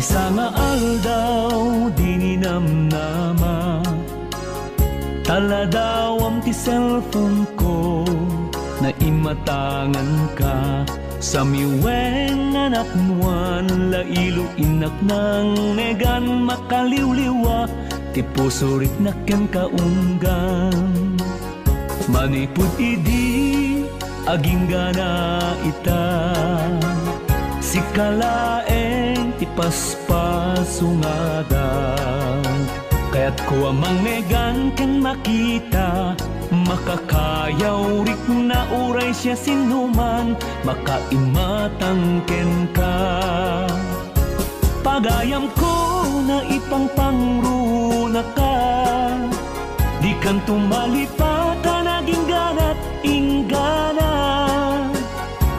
Sanga aldaw dininamnama, tala daw am ti cellphone ko, na imatangan ka. Sa miweng anak nuan, lailo inak nang negan makaliwliwa, ti puso rik naken kaunggan. Manipud idi aging gana ita, sikalaeng ti paspasungadan. Kaya't ko amang negan ken makita, makakayaw rik na uray siya sinuman, makaimatang ken ka. Pagayam ko na ipangpangruna ka, di kan tumalipatan naging ganat inggana.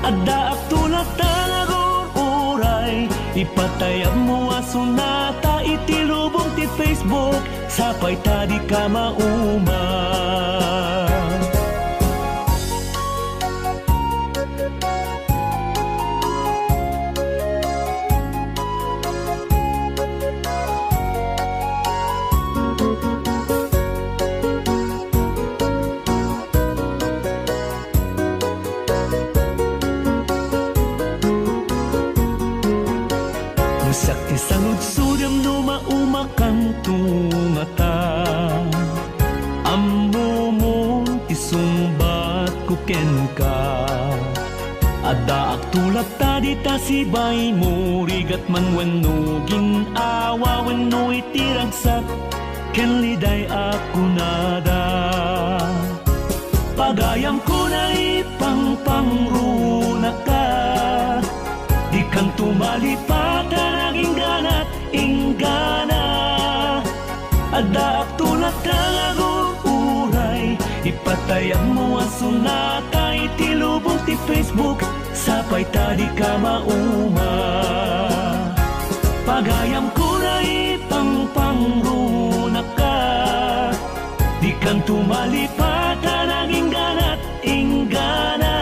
Addaak tulad talagon uray, ipatayab mo asunata, itilubong ti Facebook, sapay tadi ka mauma. Sakti sangud-sudam no maumakan tungata, ammo mo tisumbat kuken ka. Ada aktulat tadi tasibay mo, rigat man wenno ginawa, wenno itiragsak ken liday ako nada. Pagayam ko na ipangpangruna ka, di kan tumalipatan naging ganat inggana. Addaak tulad talagon uray, ipatayag mo asunata, itilubong ti Facebook, sapay tadi ka mauma. Pagayam ko na ipangpangruna ka, di kan tumalipatan naging ganat inggana.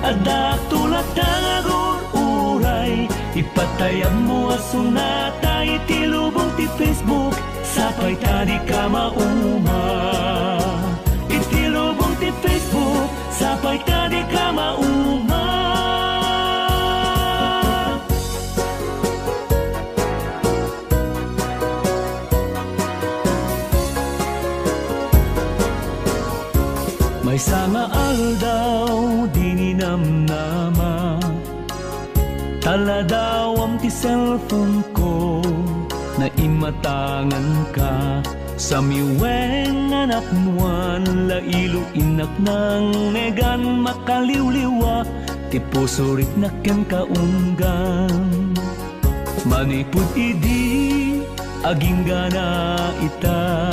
Addaak tulad talagon uray, ipatayag mo asunata, itilubong ti Facebook, sapay tadi ka mauma. Itilubong ti Facebook, sapay tadi ka mauma. May sanga aldaw dininamnama, tala daw am ti cellphone ko, na imatangan ka. Sa miweng anak nuan, lailo inak nang negan makaliwliwa, ti puso rik naken kaunggan. Manipud idi aging gana ita,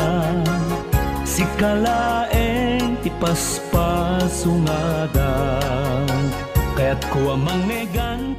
sikalaeng ti paspasungadan. Kaya't ko amang negan